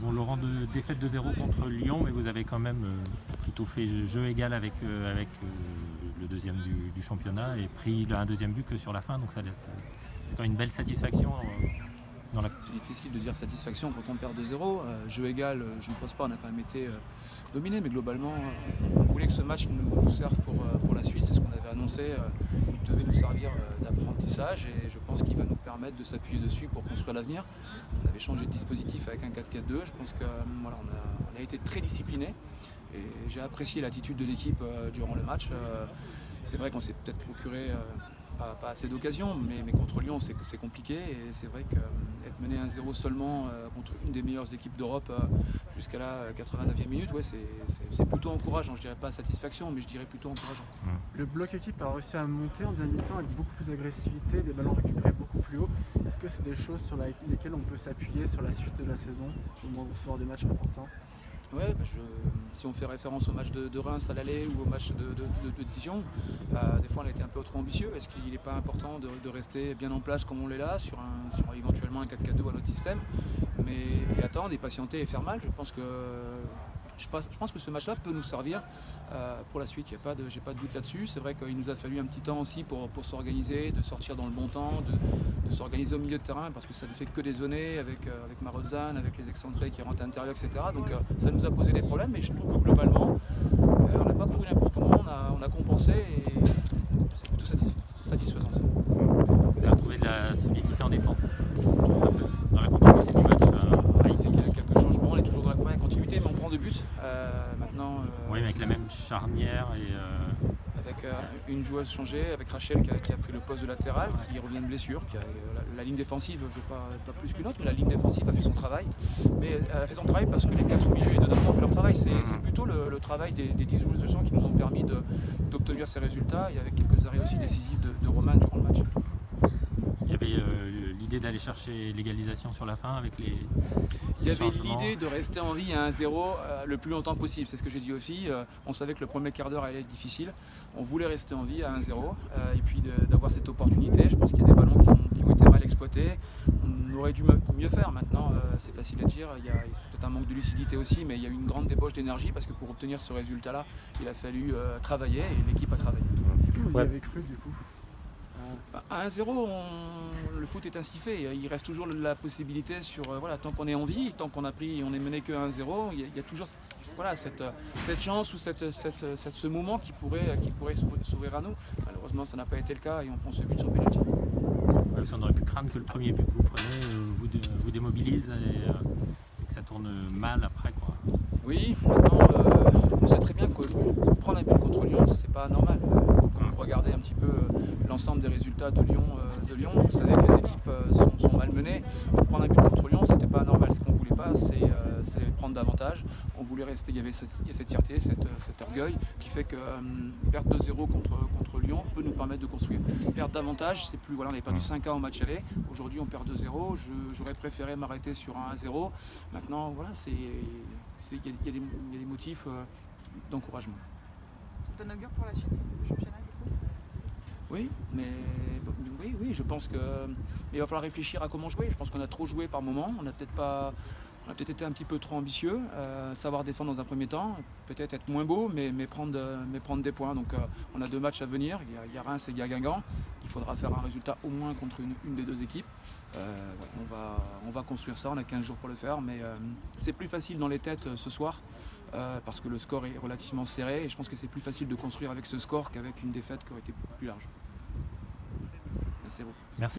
Bon, Laurent, défaite de 0 contre Lyon, mais vous avez quand même plutôt fait jeu égal avec le deuxième du championnat et pris un deuxième but que sur la fin, donc c'est quand même une belle satisfaction dans la... C'est difficile de dire satisfaction quand on perd 2-0. Jeu égal, je ne pense pas, on a quand même été dominé, mais globalement, on voulait que ce match nous serve pour la suite, c'est ce qu'on avait annoncé. Il devait nous servir d'apprentissage et je pense qu'il va nous permettre de s'appuyer dessus pour construire l'avenir. On avait changé de dispositif avec un 4-4-2, je pense qu'on voilà, on a été très discipliné et j'ai apprécié l'attitude de l'équipe durant le match. C'est vrai qu'on s'est peut-être procuré pas assez d'occasions, mais contre Lyon c'est compliqué et c'est vrai qu'être mené 1-0 seulement contre une des meilleures équipes d'Europe jusqu'à la 89e minute, ouais, c'est plutôt encourageant. Je dirais pas satisfaction, mais je dirais plutôt encourageant. Le bloc équipe a réussi à monter en deuxième mi-temps avec beaucoup plus d'agressivité, des ballons récupérés beaucoup plus haut. Est-ce que c'est des choses sur lesquelles on peut s'appuyer sur la suite de la saison au moment de recevoir des matchs importants? Ouais, si on fait référence au match de Reims à l'aller ou au match de Dijon, des fois on a été un peu trop ambitieux. Est-ce qu'il n'est pas important de rester bien en place comme on l'est là, sur éventuellement un 4-4-2 à notre système, mais y attendre et patienter et faire mal? Je pense que ce match-là peut nous servir pour la suite. J'ai pas de doute là-dessus. C'est vrai qu'il nous a fallu un petit temps aussi pour s'organiser, de sortir dans le bon temps, de s'organiser au milieu de terrain, parce que ça ne fait que dézonner avec Marozan, avec les excentrés qui rentrent à l'intérieur, etc. Donc ça nous a posé des problèmes, mais je trouve que globalement, on n'a pas couru n'importe comment, on a compensé et c'est plutôt satisfaisant. Vous avez retrouvé de la solidité en défense dans la continuité du match. Il fait quelques changements, on est toujours dans la première continuité, mais on prend 2 buts. Maintenant, oui, mais avec la même charnière et... Avec une joueuse changée, avec Rachel qui a pris le poste de latéral, qui revient de blessure. La ligne défensive, je ne pas plus qu'une autre, mais la ligne défensive a fait son travail. Mais elle a fait son travail parce que les 4 milieux et dedans ont fait leur travail. C'est plutôt le travail des 10 joueuses de champ qui nous ont permis d'obtenir ces résultats, et avec quelques arrêts aussi décisifs de Roman durant le match. Il y avait l'idée d'aller chercher l'égalisation sur la fin avec les... Il y avait l'idée de rester en vie à 1-0 le plus longtemps possible, c'est ce que j'ai dit aux filles. On savait que le premier quart d'heure allait être difficile. On voulait rester en vie à 1-0 et puis d'avoir cette opportunité. Je pense qu'il y a des ballons qui ont été mal exploités. On aurait dû mieux faire. Maintenant, c'est facile à dire. C'est peut-être un manque de lucidité aussi, mais il y a eu une grande débauche d'énergie parce que pour obtenir ce résultat-là, il a fallu travailler et l'équipe a travaillé. Est-ce que vous y avez cru du coup? À 1-0, le foot est ainsi fait. Il reste toujours la possibilité voilà, tant qu'on est en vie, tant qu'on on est mené que 1-0, il y a toujours voilà, cette chance ou ce moment qui pourrait s'ouvrir à nous. Malheureusement, ça n'a pas été le cas et on prend ce but sur pénalty. Ouais, on aurait pu craindre que le premier but que vous prenez vous démobilise et que ça tourne mal après, quoi. Oui, maintenant, on sait très bien que prendre un but contre Lyon, c'est pas normal. Quand vous regardez un petit peu l'ensemble des résultats de Lyon, vous savez que les équipes sont malmenées. Donc prendre un but contre Lyon, c'était pas normal. Ce qu'on voulait pas, c'est prendre davantage. On voulait rester. Il y a cette fierté, cet orgueil qui fait que perdre 2-0 contre Lyon peut nous permettre de construire. Perdre davantage, c'est plus. Voilà, on avait perdu 5-1 au match aller. Aujourd'hui, on perd 2-0. J'aurais préféré m'arrêter sur un 1-0. Maintenant, voilà, il y a des motifs d'encouragement. C'est bon augure pour la suite du championnat du coup? Oui, oui, je pense qu'il va falloir réfléchir à comment jouer. Je pense qu'on a trop joué par moment. On a peut-être été un petit peu trop ambitieux, savoir défendre dans un premier temps, peut-être être moins beau, mais prendre des points. Donc on a 2 matchs à venir, il y a Reims et il y a Guingamp. Il faudra faire un résultat au moins contre une des 2 équipes. On va construire ça, on a 15 jours pour le faire, mais c'est plus facile dans les têtes ce soir, parce que le score est relativement serré, et je pense que c'est plus facile de construire avec ce score qu'avec une défaite qui aurait été plus large. Merci à vous. Merci.